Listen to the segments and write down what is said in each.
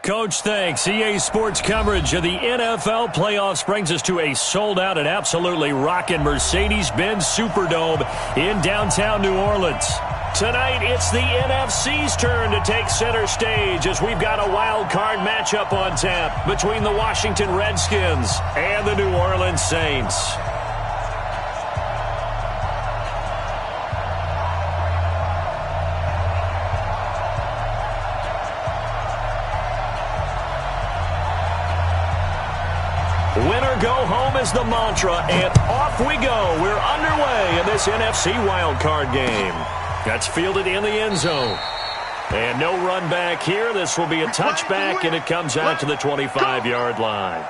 Coach, thanks. EA Sports coverage of the NFL playoffs brings us to a sold-out and absolutely rocking Mercedes-Benz Superdome in downtown New Orleans. Tonight, it's the NFC's turn to take center stage as we've got a wild card matchup on tap between the Washington Redskins and the New Orleans Saints. Winner go home is the mantra, and off we go. We're underway in this NFC wildcard game. That's fielded in the end zone. And no run back here. This will be a touchback, and it comes out to the 25-yard line.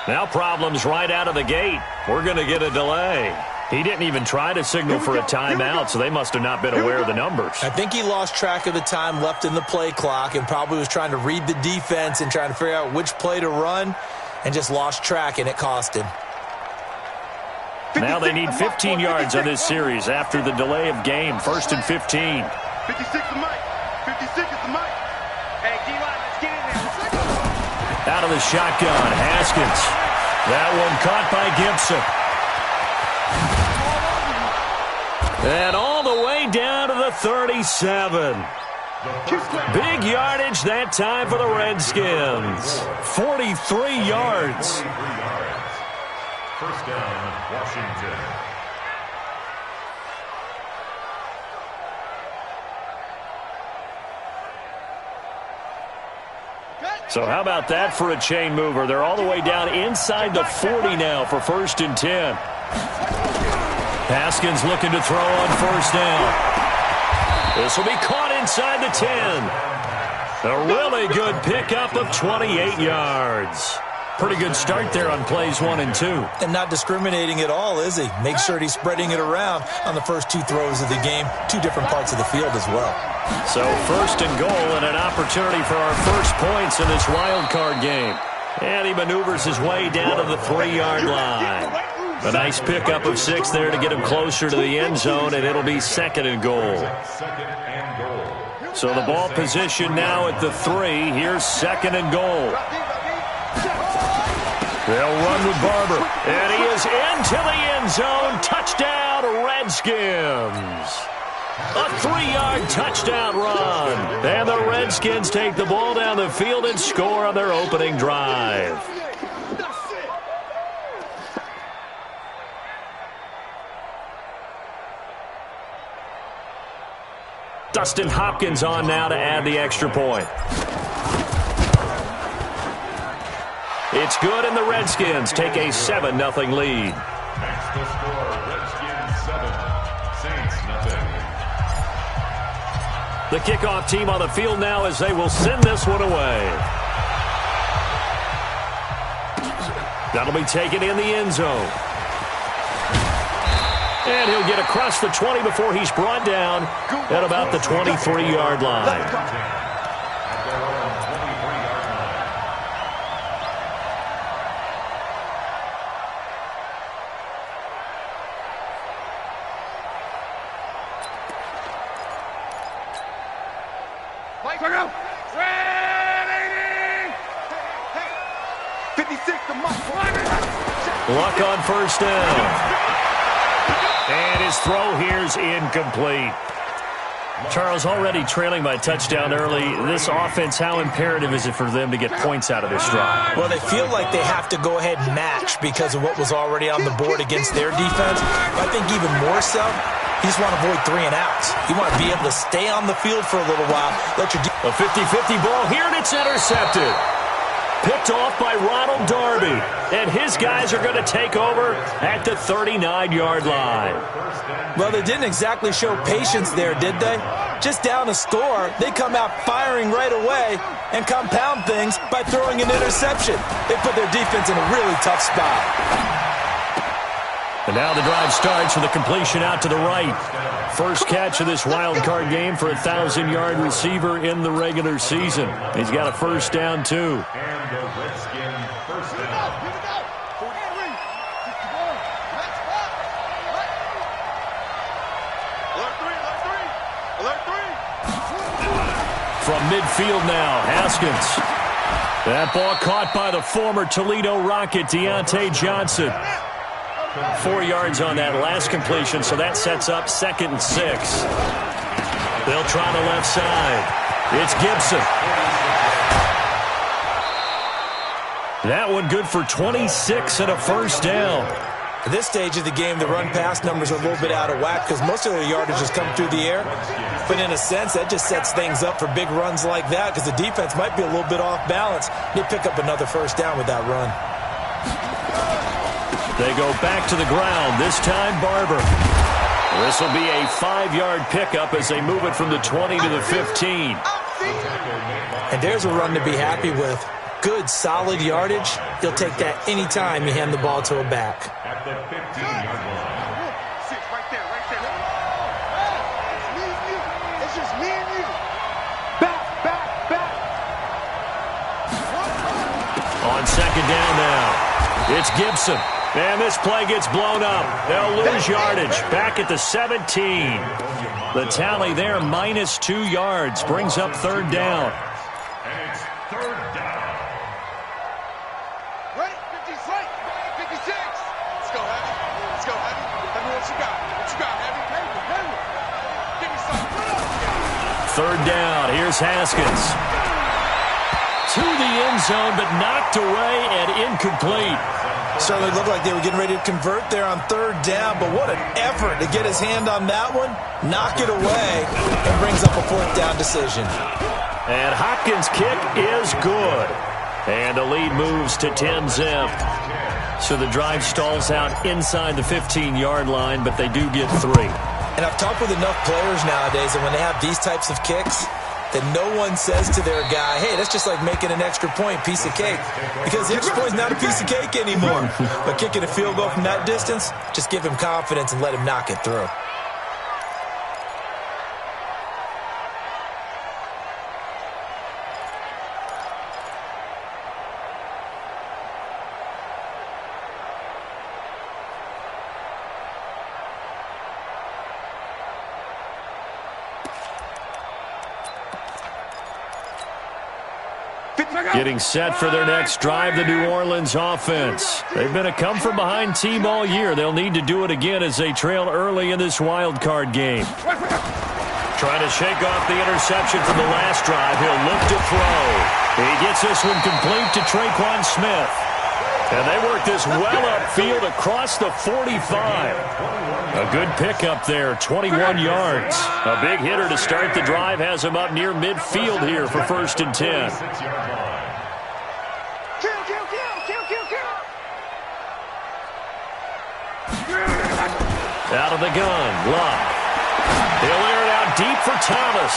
Now problems right out of the gate. We're going to get a delay. He didn't even try to signal for a timeout, so they must have not been aware of the numbers. I think he lost track of the time left in the play clock and probably was trying to read the defense and trying to figure out which play to run and just lost track, and it cost him. Now they need 15 yards on this series after the delay of game. 1st and 15. 56 is Mike. 56 is the Mike. Hey, D-line, let's get in there. Out of the shotgun, Haskins. That one caught by Gibson. And all the way down to the 37. Big yardage that time for the Redskins. 43 yards. First down, Washington. So how about that for a chain mover? They're all the way down inside the 40 now for 1st and 10. Haskins looking to throw on 1st down. This will be caught inside the 10. A really good pickup of 28 yards. Pretty good start there on plays 1 and 2. And not discriminating at all, is he? Make sure he's spreading it around on the first 2 throws of the game. 2 different parts of the field as well. So 1st and goal and an opportunity for our first points in this wild card game. And he maneuvers his way down to the 3-yard line. A nice pickup of 6 there to get him closer to the end zone, and it'll be 2nd and goal. So the ball position now at the 3. Here's 2nd and goal. They'll run with Barber. And he is into the end zone. Touchdown, Redskins. A 3-yard touchdown run. And the Redskins take the ball down the field and score on their opening drive. Dustin Hopkins on now to add the extra point. It's good, and the Redskins take a 7-0 lead. Next to score, Redskins 7, Saints nothing. The kickoff team on the field now as they will send this one away. That'll be taken in the end zone. And he'll get across the 20 before he's brought down at about the 23-yard line. Luck on 1st down. And his throw here's incomplete. Charles, already trailing by a touchdown early. This offense, how imperative is it for them to get points out of this drive? Well, they feel like they have to go ahead and match because of what was already on the board against their defense. But I think even more so, you just want to avoid 3 and outs. You want to be able to stay on the field for a little while. A 50-50 ball here, and it's intercepted. Picked off by Ronald Darby. and his guys are going to take over at the 39-yard line. Well, they didn't exactly show patience there, did they? Just down a score, they come out firing right away and compound things by throwing an interception. They put their defense in a really tough spot. And now the drive starts with a completion out to the right. First catch of this wild card game for a 1,000-yard receiver in the regular season. He's got a first down, too. And the Redskin first down. From midfield now, Haskins. That ball caught by the former Toledo Rocket, Deontay Johnson. 4 yards on that last completion, so that sets up 2nd and 6. They'll try the left side. It's Gibson. That one good for 26 and a first down. At this stage of the game, the run-pass numbers are a little bit out of whack because most of their yardage has come through the air. But in a sense, that just sets things up for big runs like that because the defense might be a little bit off balance. They pick up another first down with that run. They go back to the ground, this time Barber. This will be a 5-yard pickup as they move it from the 20 to the 15. And there's a run to be happy with. Good, solid yardage. You'll take that any time you hand the ball to a back. At the 15-yard line. Six, right there, right there. It's me and you. It's just me and you. Back, back, back. On second down now, it's Gibson. And this play gets blown up. They'll lose yardage. Back at the 17. The tally there, -2 yards. Brings up third down. And it's third down. Ready? 56. 56. Let's go, Heavy. Let's go, Heavy. Heavy, what you got? What you got, Heavy? Heavy. Give me something. Third down. Here's Haskins. To the end zone, but knocked away and incomplete. Certainly looked like they were getting ready to convert there on third down, but what an effort to get his hand on that one, knock it away, and brings up a fourth down decision. And Hopkins' kick is good. And the lead moves to 10-zip. So the drive stalls out inside the 15-yard line, but they do get 3. And I've talked with enough players nowadays, and when they have these types of kicks, that no one says to their guy, hey, that's just like making an extra point, piece of cake. Because the extra point is not a piece of cake anymore. But kicking a field goal from that distance, just give him confidence and let him knock it through. Getting set for their next drive, the New Orleans offense. They've been a come-from-behind team all year. They'll need to do it again as they trail early in this wild card game. Trying to shake off the interception from the last drive. He'll look to throw. He gets this one complete to Traquan Smith. And they work this well upfield across the 45. A good pickup there, 21 yards. A big hitter to start the drive has him up near midfield here for 1st and 10. Out of the gun, Love. He'll air it out deep for Thomas.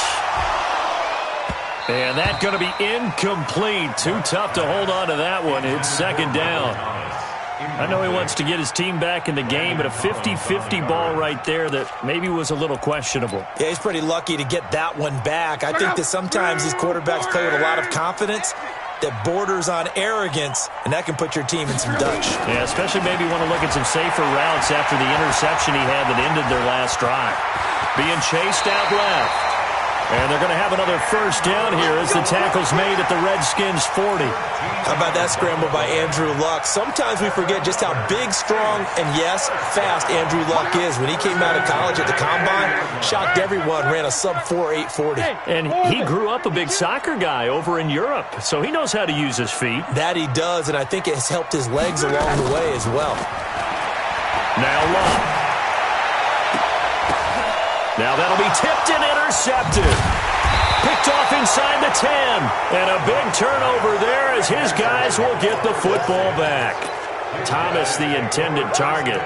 And that's going to be incomplete. Too tough to hold on to that one. It's 2nd down. I know he wants to get his team back in the game, but a 50-50 ball right there that maybe was a little questionable. Yeah, he's pretty lucky to get that one back. I think that sometimes these quarterbacks play with a lot of confidence that borders on arrogance, and that can put your team in some Dutch. Yeah, especially maybe want to look at some safer routes after the interception he had that ended their last drive. Being chased out left. And they're going to have another first down here as the tackle's made at the Redskins' 40. How about that scramble by Andrew Luck? Sometimes we forget just how big, strong, and, yes, fast Andrew Luck is. When he came out of college at the Combine, shocked everyone, ran a sub-4 840. And he grew up a big soccer guy over in Europe, so he knows how to use his feet. That he does, and I think it has helped his legs along the way as well. Now Luck. Now that'll be tipped and intercepted. Picked off inside the 10. And a big turnover there as his guys will get the football back. Thomas, the intended target.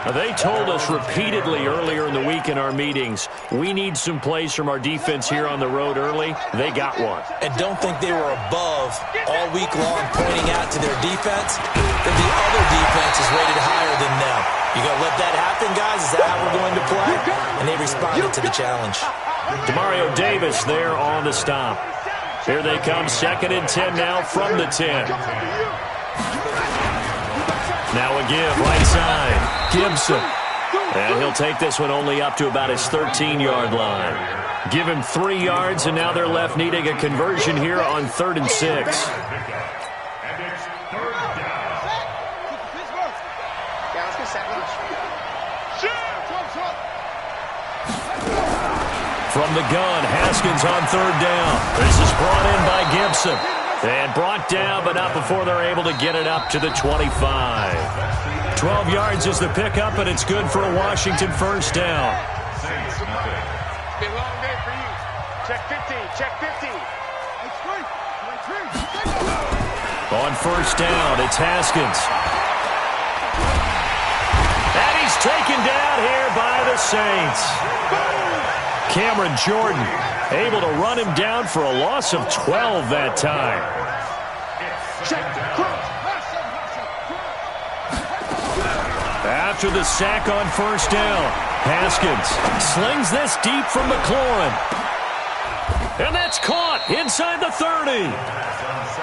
Now, they told us repeatedly earlier in the week in our meetings, we need some plays from our defense here on the road early. They got one. And don't think they were above all week long pointing out to their defense that the other defense is rated higher than them. You going to let that happen, guys? Is that how we're going to play? And they responded to the challenge. Demario Davis there on the stop. Here they come, 2nd and 10 now from the 10. Now a give right side. Gibson. And he'll take this one only up to about his 13-yard line. Give him 3 yards, and now they're left needing a conversion here on 3rd and 6. From the gun, Haskins on 3rd down. This is brought in by Gibson. And brought down, but not before they're able to get it up to the 25. 12 yards is the pickup, and it's good for a Washington first down. It's been a long day for you. Check 15, check 15. On first down, it's Haskins. And he's taken down here by the Saints. Cameron Jordan able to run him down for a loss of 12 that time. After the sack on first down, Haskins slings this deep from McLaurin. And that's caught inside the 30.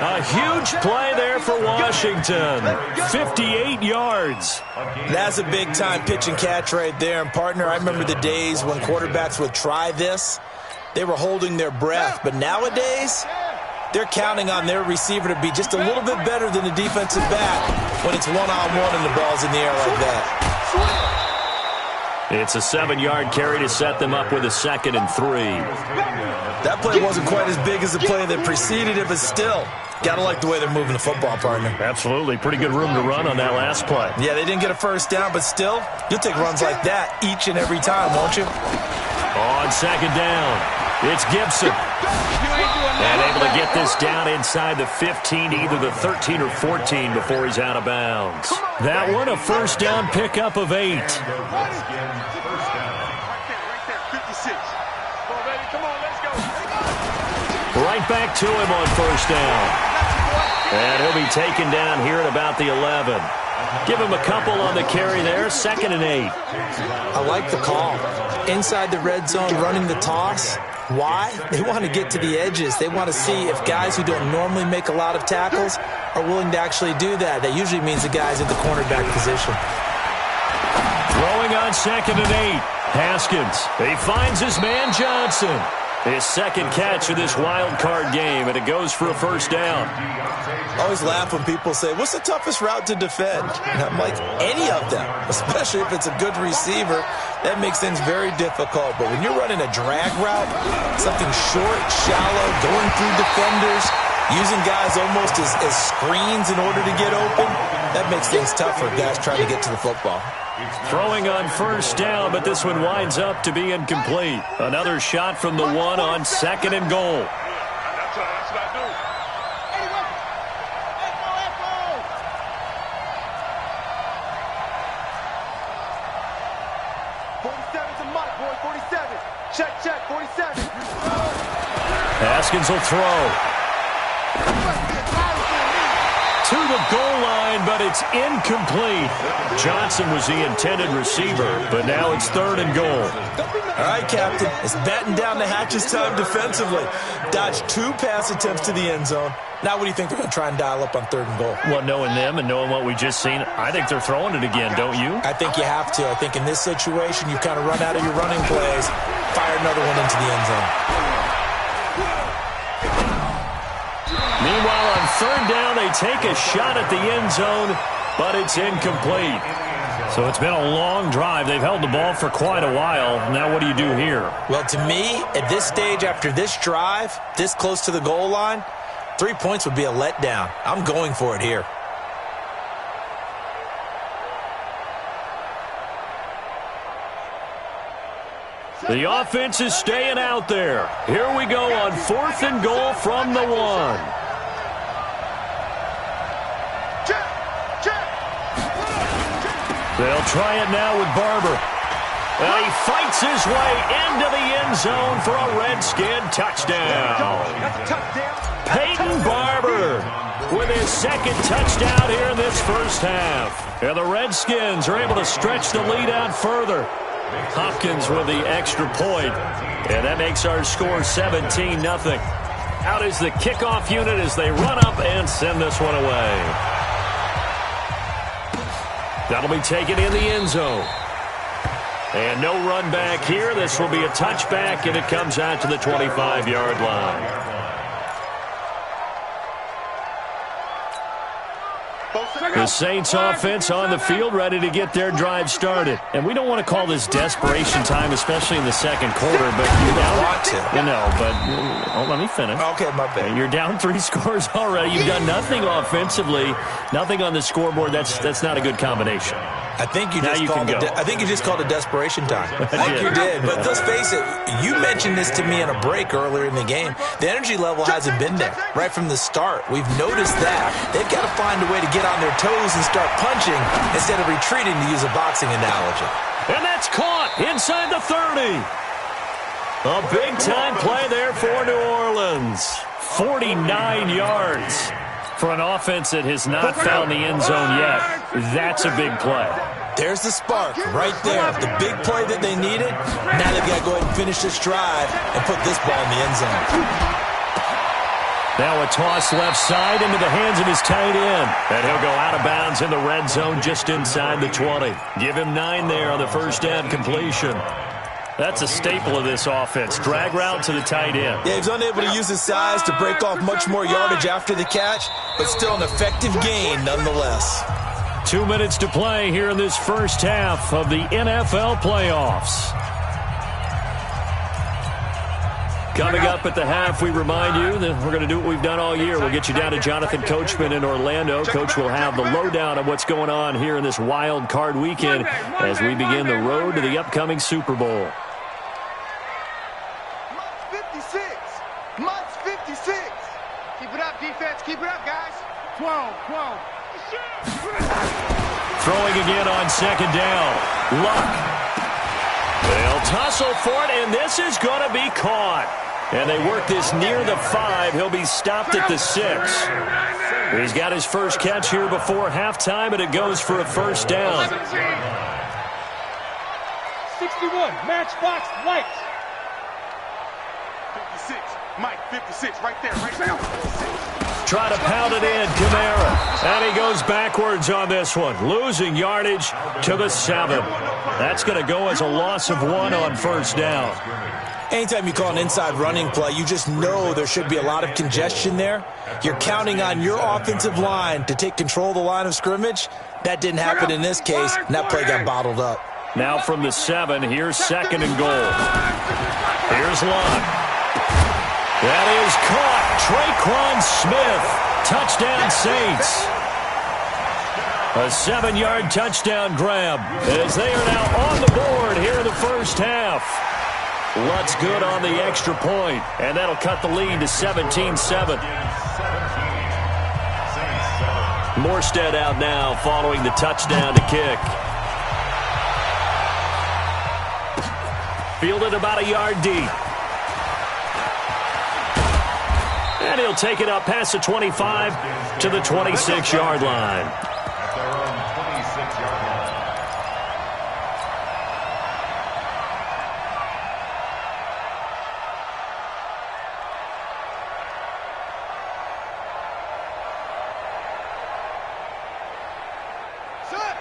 A huge play there for Washington. 58 yards. That's a big-time pitch and catch right there. And, partner, I remember the days when quarterbacks would try this. They were holding their breath. But nowadays, they're counting on their receiver to be just a little bit better than the defensive back when it's one-on-one and the ball's in the air like that. It's a 7-yard carry to set them up with a 2nd and 3. That play wasn't quite as big as the play that preceded it, but still, got to like the way they're moving the football, partner. Absolutely. Pretty good room to run on that last play. Yeah, they didn't get a first down, but still, you'll take runs like that each and every time, won't you? On 2nd down, it's Gibson. And able to get this down inside the 15, either the 13 or 14 before he's out of bounds. That one, a first down pickup of 8. Right back to him on first down. And he'll be taken down here at about the 11. Give him a couple on the carry there, 2nd and 8. I like the call. Inside the red zone, running the toss. Why? They want to get to the edges. They want to see if guys who don't normally make a lot of tackles are willing to actually do that. That usually means the guy's in the cornerback position. Throwing on 2nd and 8. Haskins. He finds his man Johnson. His 2nd catch of this wild card game, and it goes for a first down. I always laugh when people say, what's the toughest route to defend? And I'm like, any of them, especially if it's a good receiver. That makes things very difficult. But when you're running a drag route, something short, shallow, going through defenders, using guys almost as screens in order to get open, that makes things tough for guys trying to get to the football. Throwing on first down, but this one winds up to be incomplete. Another shot from the 1 on 2nd and goal. That's what I do. Check, 47. Haskins will throw. To the goal line, but it's incomplete. Johnson was the intended receiver, but now it's 3rd and goal. All right, Captain. It's batten down the hatches time defensively. Dodged 2 pass attempts to the end zone. Now what do you think they're going to try and dial up on 3rd and goal? Well, knowing them and knowing what we just seen, I think they're throwing it again, don't you? I think you have to. I think in this situation, you kind of run out of your running plays, fire another one into the end zone. Meanwhile, on 3rd down, they take a shot at the end zone, but it's incomplete. So it's been a long drive. They've held the ball for quite a while. Now what do you do here? Well, to me, at this stage, after this drive, this close to the goal line, 3 points would be a letdown. I'm going for it here. The offense is staying out there. Here we go on 4th and goal from the 1. They'll try it now with Barber. And he fights his way into the end zone for a Redskin touchdown. Peyton Barber with his second touchdown here in this first half. And the Redskins are able to stretch the lead out further. Hopkins with the extra point. And that makes our score 17-0. Out is the kickoff unit as they run up and send this one away. That'll be taken in the end zone. And no run back here. This will be a touchback, and it comes out to the 25-yard line. The Saints offense on the field, ready to get their drive started. And we don't want to call this desperation time, especially in the second quarter. But you're down. Let me finish. Okay, my bad. You're down 3 scores already. You've done nothing offensively, nothing on the scoreboard. That's not a good combination. I think you just called it desperation time. I think you did. But let's face it, you mentioned this to me in a break earlier in the game. The energy level hasn't been there right from the start. We've noticed that. They've got to find a way to get on their toes and start punching instead of retreating, to use a boxing analogy. And that's caught inside the 30. A big-time play there for New Orleans. 49 yards. For an offense that has not found the end zone yet, that's a big play. There's the spark right there. The big play that they needed. Now they've got to go ahead and finish this drive and put this ball in the end zone. Now a toss left side into the hands of his tight end. And he'll go out of bounds in the red zone just inside the 20. Give him 9 there on the first down completion. That's a staple of this offense. Drag route to the tight end. Yeah, he's unable to use his size to break off much more yardage after the catch, but still an effective gain nonetheless. 2 minutes to play here in this first half of the NFL playoffs. Coming up at the half, we remind you that we're going to do what we've done all year. We'll get you down to Jonathan Coachman in Orlando. Coach will have the lowdown of what's going on here in this wild card weekend as we begin the road to the upcoming Super Bowl. Months 56. Keep it up, defense. Keep it up, guys. 12. Throwing again on second down. Luck. They'll tussle for it, and this is going to be caught. And they work this near the 5. He'll be stopped at the 6. He's got his first catch here before halftime, and it goes for a first down. 61, matchbox lights. 56, Mike, 56, right there. 56. Try to pound it in, Kamara. And he goes backwards on this one, losing yardage to the 7. That's going to go as a loss of 1 on first down. Anytime you call an inside running play, you just know there should be a lot of congestion there. You're counting on your offensive line to take control of the line of scrimmage. That didn't happen in this case, and that play got bottled up. Now from the 7, here's second and goal. Here's Luck. That is caught. Traquan Smith. Touchdown Saints. A 7-yard touchdown grab as they are now on the board here in the first half. Lutt's good on the extra point, and that'll cut the lead to 17-7. Morstead out now following the touchdown to kick. Fielded about a yard deep. And he'll take it up past the 25 to the 26-yard line. At their own 26-yard line.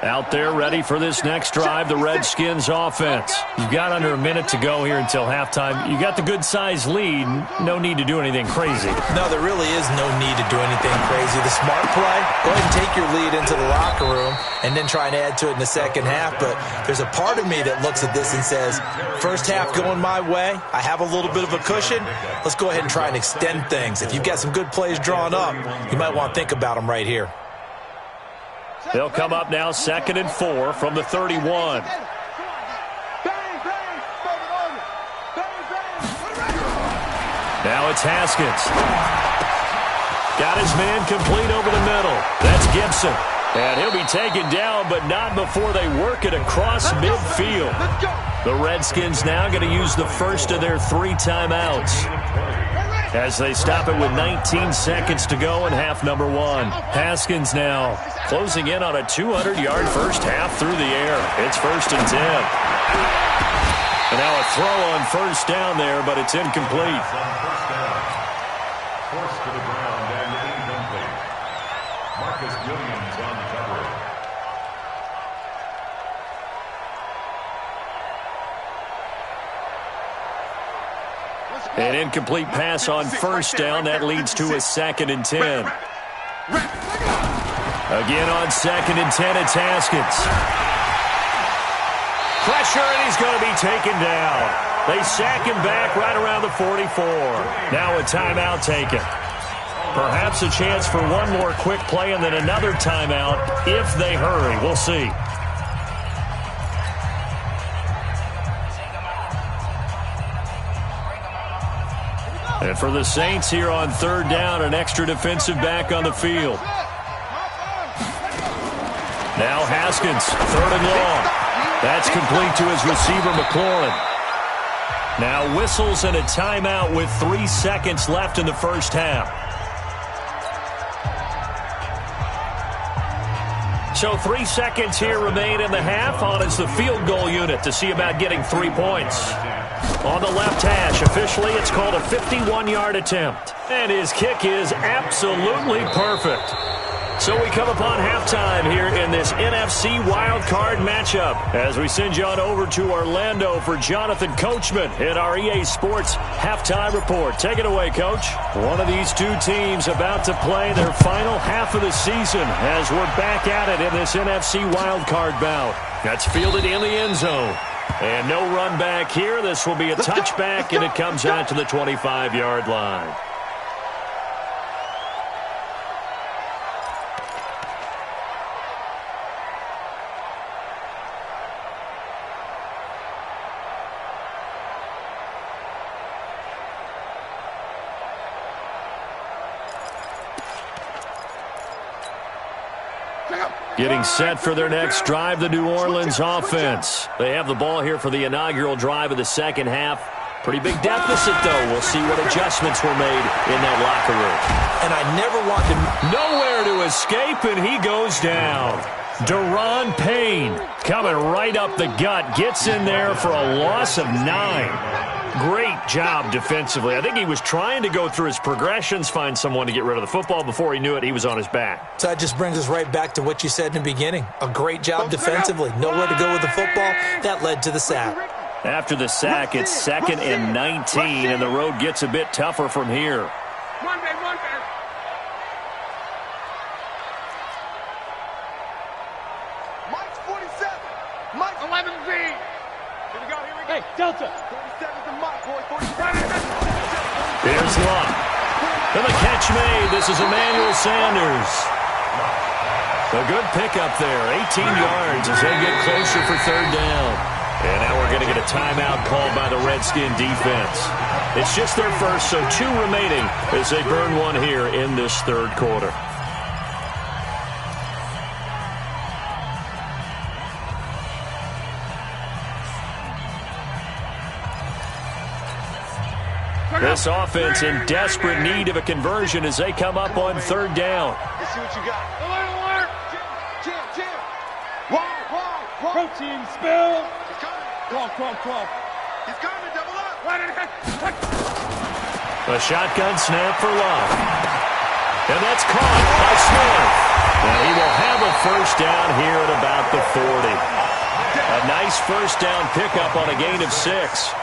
Out there ready for this next drive, the Redskins offense. You've got under a minute to go here until halftime. You got the good-sized lead. No need to do anything crazy. No, there really is no need to do anything crazy. The smart play, go ahead and take your lead into the locker room and then try and add to it in the second half. But there's a part of me that looks at this and says, first half going my way, I have a little bit of a cushion. Let's go ahead and try and extend things. If you've got some good plays drawn up, you might want to think about them right here. They'll come up now 2nd and 4 from the 31. Now it's Haskins. Got his man complete over the middle. That's Gibson. And he'll be taken down, but not before they work it across midfield. The Redskins now going to use the first of their 3 timeouts as they stop it with 19 seconds to go in half number 1. Haskins now closing in on a 200-yard first half through the air. It's 1st and 10. And now a throw on first down there, but it's incomplete. Forced to the ground and incomplete. Marcus Williams on the coverage. An incomplete pass on first down. That leads to a 2nd and 10. Again on 2nd and 10, it's Haskins. Pressure, and he's going to be taken down. They sack him back right around the 44. Now a timeout taken. Perhaps a chance for one more quick play and then another timeout if they hurry. We'll see. And for the Saints here on 3rd down, an extra defensive back on the field. Now Haskins, 3rd and long. That's complete to his receiver, McLaurin. Now whistles and a timeout with 3 seconds left in the first half. So 3 seconds here remain in the half. On is the field goal unit to see about getting 3 points. On the left hash, officially it's called a 51-yard attempt. And his kick is absolutely perfect. So we come upon halftime here in this NFC wildcard matchup as we send you on over to Orlando for Jonathan Coachman in our EA Sports halftime report. Take it away, Coach. One of these two teams about to play their final half of the season as we're back at it in this NFC wildcard bout. That's fielded in the end zone. And no run back here. This will be a touchback, and it comes out to the 25-yard line. Getting set for their next drive, the New Orleans offense. They have the ball here for the inaugural drive of the second half. Pretty big deficit, though. We'll see what adjustments were made in that locker room. And I never want to... Nowhere to escape, and he goes down. Deron Payne coming right up the gut. Gets in there for a loss of 9. Great job defensively. I think he was trying to go through his progressions, find someone to get rid of the football. Before he knew it, he was on his back. So that just brings us right back to what you said in the beginning. A great job defensively. Nowhere to go with the football. That led to the sack. After the sack, it's 2nd and 19, and the road gets a bit tougher from here. Monday. Mike's 47. Mike's 11Z. Here we go. Hey, Delta. 47's the Mike, boy. 47. Here's Luck. And the catch made. This is Emmanuel Sanders. A good pickup there. 18 yards as they get closer for 3rd down. And now we're going to get a timeout called by the Redskin defense. It's just their first, so 2 remaining as they burn one here in this 3rd quarter. This offense in desperate need of a conversion as they come up on 3rd down. Let's see what you got. Alert! Jam. Wrong. Protein spill. He's coming. Crawl. He's coming. Double up. A shotgun snap for Love. And that's caught by Smith. And he will have a first down here at about the 40. A nice first down pickup on a gain of 6.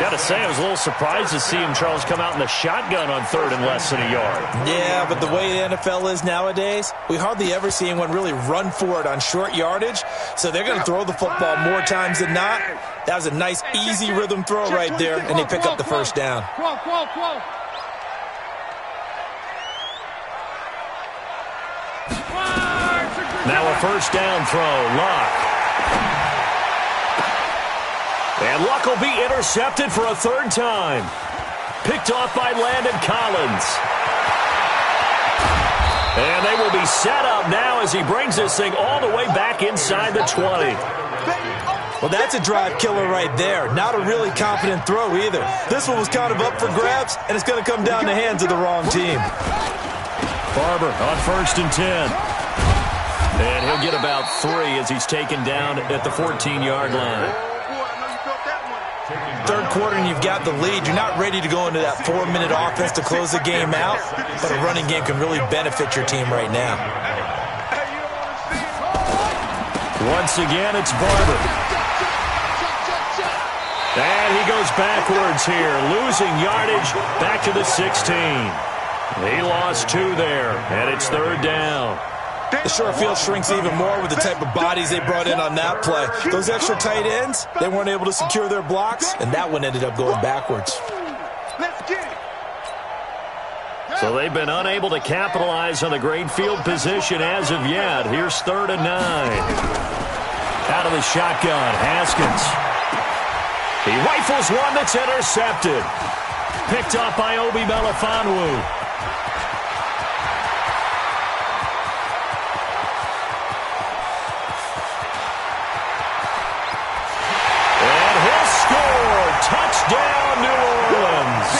Got to say, I was a little surprised to see him, Charles, come out in the shotgun on 3rd and less than a yard. Yeah, but the way the NFL is nowadays, we hardly ever see anyone really run for it on short yardage. So they're going to throw the football more times than not. That was a nice, easy rhythm throw right there, and they pick up the first down. Crawl. Now a first down throw, Luck. And Luck will be intercepted for a 3rd time. Picked off by Landon Collins. And they will be set up now as he brings this thing all the way back inside the 20. Well, that's a drive killer right there. Not a really confident throw either. This one was kind of up for grabs, and it's going to come down the hands of the wrong team. Barber on 1st and 10. And he'll get about 3 as he's taken down at the 14-yard line. Third quarter and you've got the lead. You're not ready to go into that 4-minute offense to close the game out, but a running game can really benefit your team right now. Once again, it's Barber. And he goes backwards here, losing yardage back to the 16. He lost 2 there, and it's 3rd down. The short field shrinks even more with the type of bodies they brought in on that play. Those extra tight ends, they weren't able to secure their blocks, and that one ended up going backwards. So they've been unable to capitalize on the great field position as of yet. Here's 3rd and 9. Out of the shotgun, Haskins. He rifles one that's intercepted. Picked up by Obi Melifonwu. Touchdown, New Orleans.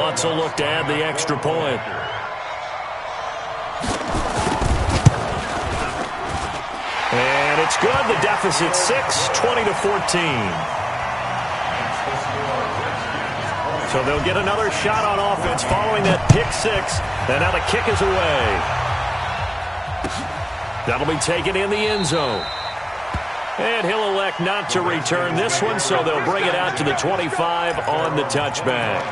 Lutz will look to add the extra point. And it's good. The deficit 6, 20-14. So they'll get another shot on offense following that pick 6. And now the kick is away. That'll be taken in the end zone. And he'll elect not to return this one, so they'll bring it out to the 25 on the touchback.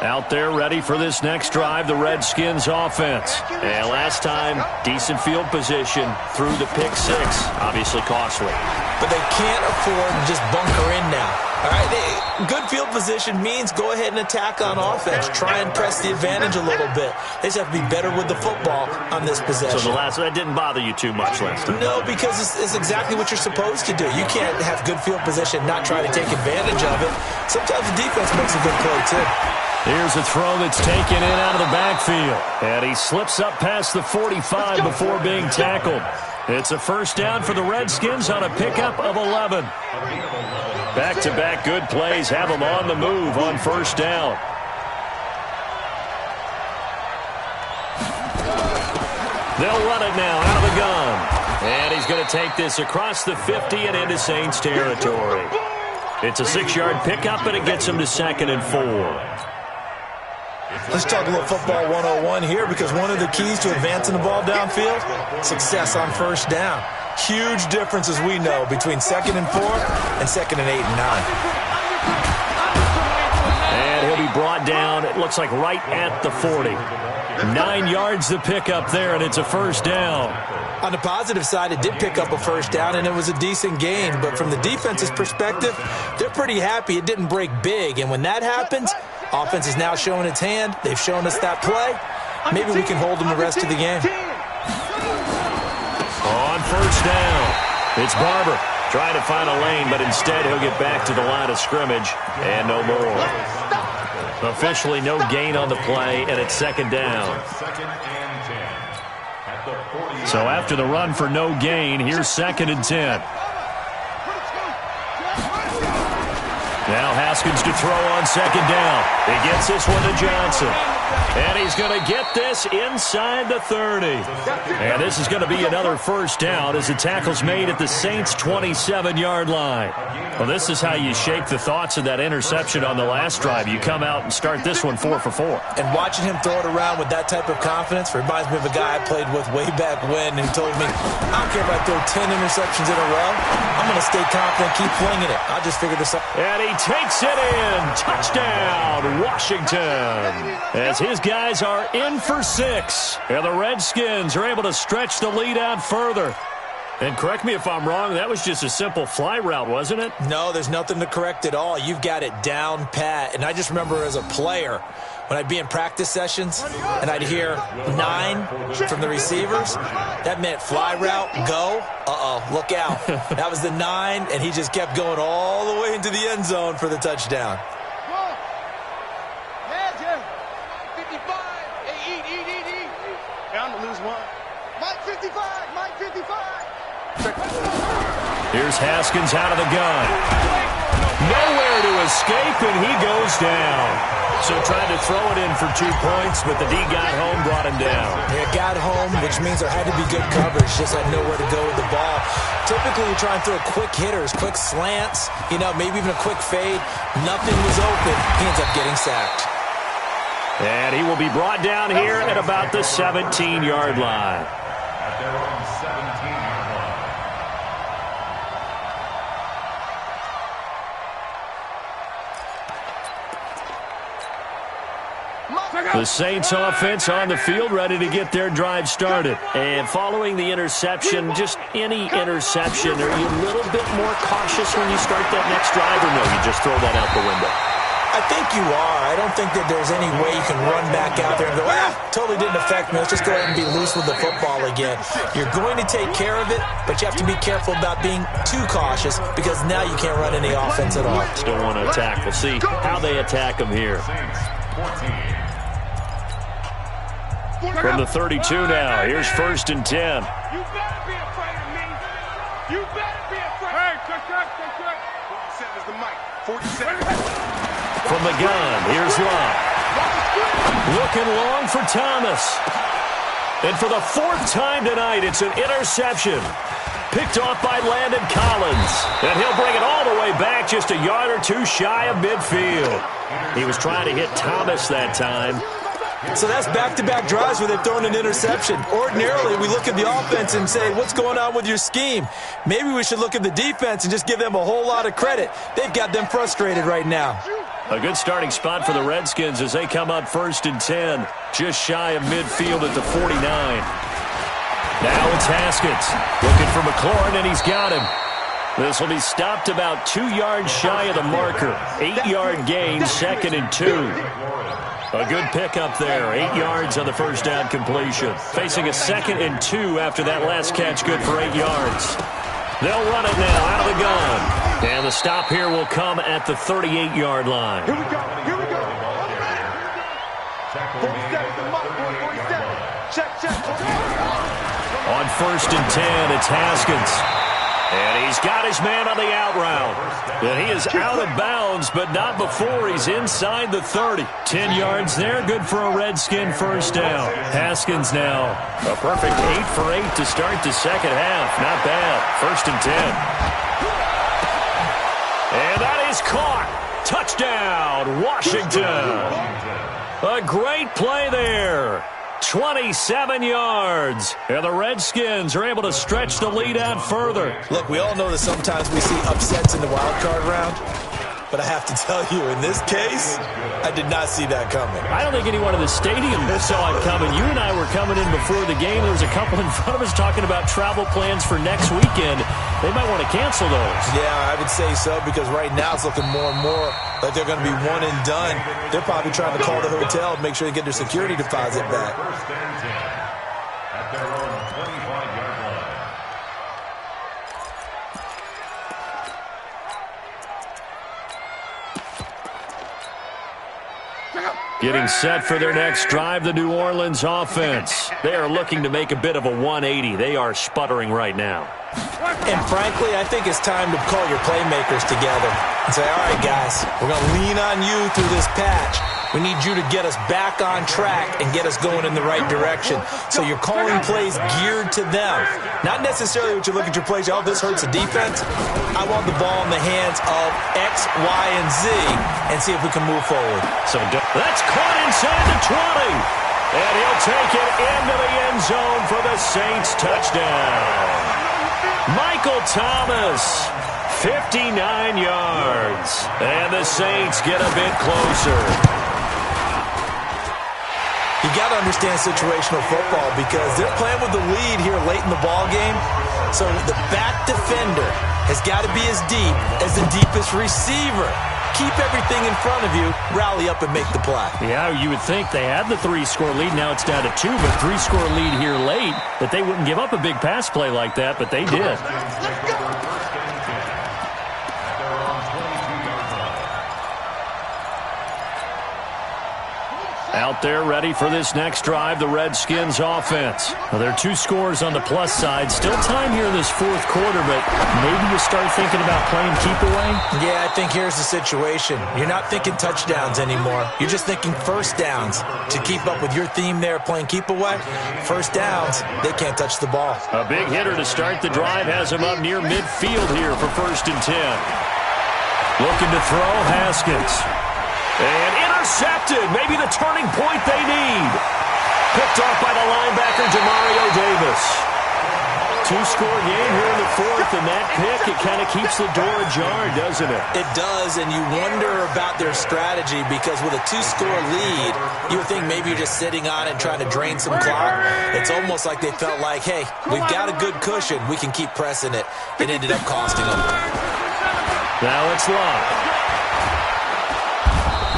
Out there ready for this next drive, the Redskins offense. And last time, decent field position through the pick 6. Obviously costly. But they can't afford to just bunker in now. All right, good field position means go ahead and attack on offense. Try and press the advantage a little bit. They just have to be better with the football on this possession. So that didn't bother you too much last time? No, because it's exactly what you're supposed to do. You can't have good field position and not try to take advantage of it. Sometimes the defense makes a good play, too. Here's a throw that's taken in out of the backfield. And he slips up past the 45 before being tackled. It's a first down for the Redskins on a pickup of 11. Back-to-back good plays have them on the move on first down. They'll run it now out of the gun. And he's going to take this across the 50 and into Saints territory. It's a 6-yard pickup, and it gets him to 2nd and 4. Let's talk a little football 101 here, because one of the keys to advancing the ball downfield, success on first down. Huge difference, as we know, between 2nd and 4 and 2nd and 8 and 9. And he'll be brought down, it looks like right at the 40. 9 yards to pick up there, and it's a first down. On the positive side, it did pick up a first down, and it was a decent gain. But from the defense's perspective, they're pretty happy it didn't break big. And when that happens, offense is now showing its hand. They've shown us that play. Maybe we can hold them the rest of the game. On first down, it's Barber trying to find a lane, but instead he'll get back to the line of scrimmage and no more. Officially no gain on the play, and it's 2nd down. So after the run for no gain, here's 2nd and 10. Now Haskins to throw on 2nd down. He gets this one to Johnson. And he's going to get this inside the 30. And this is going to be another first down as the tackle's made at the Saints' 27-yard line. Well, this is how you shake the thoughts of that interception on the last drive. You come out and start this one 4 for 4. And watching him throw it around with that type of confidence reminds me of a guy I played with way back when who told me, I don't care if I throw 10 interceptions in a row. I'm going to stay confident, keep flinging it. I'll just figure this out. And he takes it in. Touchdown, Washington. As his guys are in for 6. And the Redskins are able to stretch the lead out further. And correct me if I'm wrong, that was just a simple fly route, wasn't it? No, there's nothing to correct at all. You've got it down pat. And I just remember as a player, when I'd be in practice sessions and I'd hear 9 from the receivers, that meant fly route, go. Look out. That was the 9, and he just kept going all the way into the end zone for the touchdown. 55. Hey, eat. Bound to lose one. Mike 55. Here's Haskins out of the gun. Nowhere to escape, and he goes down. So tried to throw it in for 2 points, but the D got home, brought him down. Yeah, got home, which means there had to be good coverage. Just had nowhere to go with the ball. Typically, you try and throw quick hitters, quick slants, maybe even a quick fade. Nothing was open. He ends up getting sacked. And he will be brought down here at about the 17-yard line. At their own 17-yard line. The Saints offense on the field, ready to get their drive started. And following the interception, just any interception, are you a little bit more cautious when you start that next drive, or no, you just throw that out the window? I think you are. I don't think that there's any way you can run back out there and go, totally didn't affect me. Let's just go ahead and be loose with the football again. You're going to take care of it, but you have to be careful about being too cautious because now you can't run any offense at all. Still want to attack. We'll see how they attack them here. From the 32 now, here's 1st and 10. You better be afraid of me. You better be afraid. Hey, check. 47 is the mic. 47. From the gun, here's Love. Looking long for Thomas. And for the 4th time tonight, it's an interception. Picked off by Landon Collins. And he'll bring it all the way back just a yard or 2 shy of midfield. He was trying to hit Thomas that time. So that's back-to-back drives where they've thrown an interception. Ordinarily, we look at the offense and say, what's going on with your scheme? Maybe we should look at the defense and just give them a whole lot of credit. They've got them frustrated right now. A good starting spot for the Redskins as they come up 1st and 10, just shy of midfield at the 49. Now it's Haskins looking for McLaurin, and he's got him. This will be stopped about 2 yards shy of the marker. 8-yard gain, 2nd and 2. A good pickup there. 8 yards on the first down completion. Facing a 2nd and 2 after that last catch, good for 8 yards. They'll run it now out of the gun. And the stop here will come at the 38-yard line. Here we go. 47 is the mic. 47. Check. On 1st and 10, it's Haskins. And he's got his man on the out route. And he is out of bounds, but not before he's inside the 30. 10 yards there, good for a Redskin first down. Haskins now, a perfect 8 for 8 to start the second half. Not bad. 1st and 10. And that is caught. Touchdown, Washington. A great play there. 27 yards. And the Redskins are able to stretch the lead out further. Look, we all know that sometimes we see upsets in the wild card round. But I have to tell you, in this case, I did not see that coming. I don't think anyone in the stadium saw it coming. You and I were coming in before the game. There was a couple in front of us talking about travel plans for next weekend. They might want to cancel those. Yeah, I would say so, because right now it's looking more and more like they're going to be one and done. They're probably trying to call the hotel and make sure they get their security deposit back. 1st and 10 at their own 25-yard line. Getting set for their next drive, the New Orleans offense. They are looking to make a bit of a 180. They are sputtering right now. And frankly, I think it's time to call your playmakers together and say, all right, guys, we're going to lean on you through this patch. We need you to get us back on track and get us going in the right direction. So you're calling plays geared to them. Not necessarily what you look at your plays, oh, this hurts the defense. I want the ball in the hands of X, Y, and Z and see if we can move forward. So that's caught inside the 20. And he'll take it into the end zone for the Saints touchdown. Michael Thomas, 59 yards. And the Saints get a bit closer. You got to understand situational football because they're playing with the lead here late in the ball game. So the back defender has got to be as deep as the deepest receiver. Keep everything in front of you, rally up and make the play. Yeah, you would think they had the 3-score lead. Now it's down to 2, but 3-score lead here late, that they wouldn't give up a big pass play like that, but they did. Let's go. Out there ready for this next drive, the Redskins offense. Well, there are 2 scores on the plus side. Still time here in this fourth quarter, but maybe you start thinking about playing keep away? Yeah, I think here's the situation. You're not thinking touchdowns anymore. You're just thinking first downs. To keep up with your theme there, playing keep away, first downs, they can't touch the ball. A big hitter to start the drive has him up near midfield here for 1st and 10. Looking to throw, Haskins. And intercepted. Maybe the turning point they need. Picked off by the linebacker, Demario Davis. 2-score game here in the fourth, and that pick, it kind of keeps the door ajar, doesn't it? It does, and you wonder about their strategy because with a 2-score lead, you would think maybe you're just sitting on it and trying to drain some clock. It's almost like they felt like, hey, we've got a good cushion. We can keep pressing it. It ended up costing them. Now it's locked.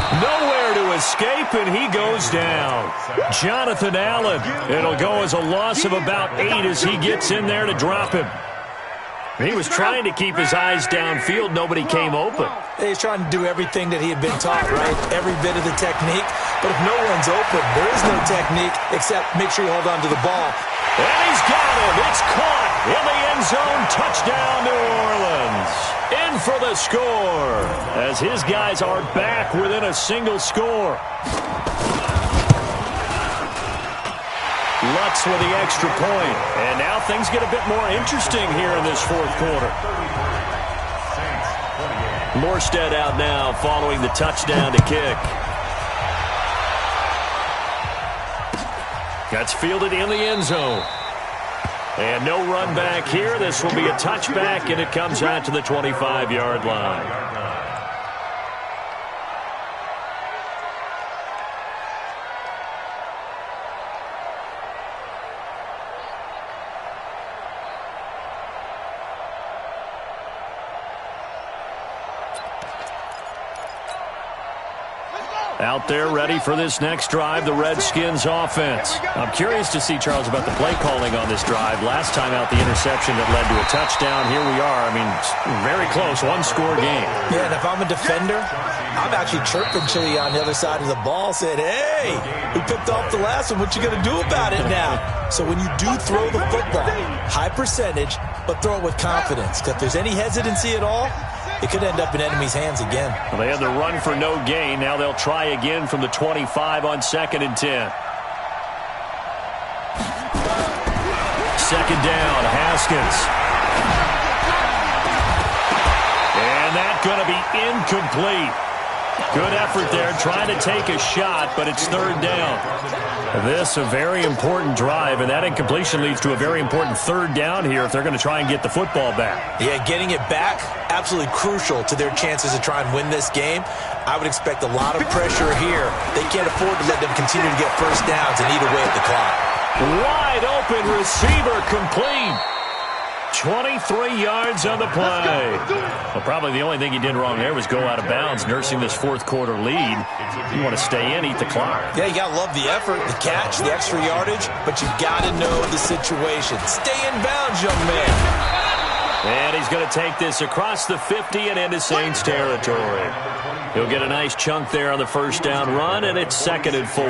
Nowhere to escape, and he goes down. Jonathan Allen. It'll go as a loss of about 8 as he gets in there to drop him. He was trying to keep his eyes downfield. Nobody came open. He's trying to do everything that he had been taught, right? Every bit of the technique. But if no one's open, there is no technique except make sure you hold on to the ball. And he's got him. It's caught in the end zone. Touchdown, New Orleans. In for the score as his guys are back within a single score. Lutz with the extra point. And now things get a bit more interesting here in this fourth quarter. Morstead out now following the touchdown to kick. That's fielded in the end zone. And no run back here. This will be a touchback, and it comes out to the 25-yard line. Out there ready for this next drive, the Redskins offense. I'm curious to see, Charles, about the play calling on this drive. Last time out, the interception that led to a touchdown. Here we are. I mean, very close, 1-score game. Yeah, and if I'm a defender, I'm actually chirping to you on the other side of the ball, saying, hey, we picked off the last one. What you going to do about it now? So when you do throw the football, high percentage, but throw it with confidence. Because if there's any hesitancy at all, it could end up in enemy's hands again. Well, they had the run for no gain. Now they'll try again from the 25 on 2nd and 10. Second down, Haskins. And that's going to be incomplete. Good effort there, trying to take a shot, but it's 3rd down. This a very important drive, and that incompletion leads to a very important 3rd down here if they're going to try and get the football back. Yeah, getting it back, absolutely crucial to their chances to try and win this game. I would expect a lot of pressure here. They can't afford to let them continue to get first downs and eat away at the clock. Wide open receiver complete. 23 yards on the play. Well, probably the only thing he did wrong there was go out of bounds, nursing this fourth quarter lead. You want to stay in, eat the clock. Yeah, you got to love the effort, the catch, the extra yardage, but you got to know the situation. Stay in bounds, young man. And he's going to take this across the 50 and into Saints territory. He'll get a nice chunk there on the first down run, and it's 2nd and 4. A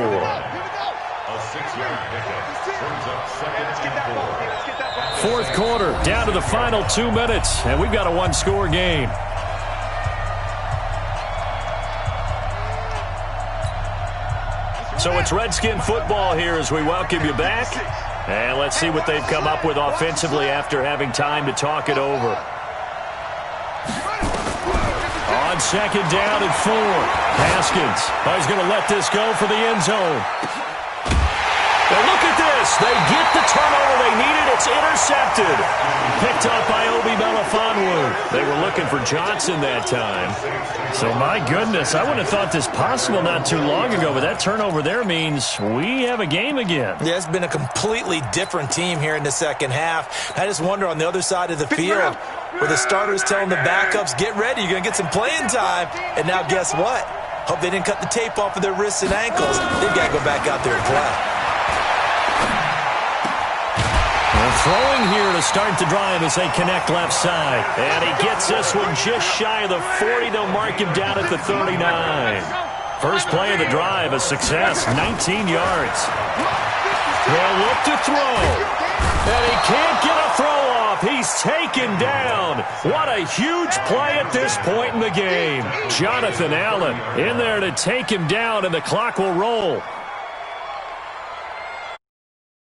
6-yard pickup brings up 2nd and 4. Fourth quarter, down to the final 2 minutes, and we've got a 1-score game. So it's Redskin football here as we welcome you back. And let's see what they've come up with offensively after having time to talk it over. On 2nd down and 4, Haskins. He's going to let this go for the end zone. And look at this. They get the turnover they needed. It's intercepted. Picked up by Obi Melifonwu. They were looking for Johnson that time. So, my goodness, I wouldn't have thought this possible not too long ago, but that turnover there means we have a game again. Yeah, it's been a completely different team here in the second half. I just wonder on the other side of the field where the starters telling the backups, get ready, you're going to get some playing time. And now guess what? Hope they didn't cut the tape off of their wrists and ankles. They've got to go back out there and play. Throwing here to start the drive as they connect left side. And he gets this one just shy of the 40. They'll mark him down at the 39. First play of the drive, a success, 19 yards. They'll look to throw. And he can't get a throw off. He's taken down. What a huge play at this point in the game. Jonathan Allen in there to take him down, and the clock will roll.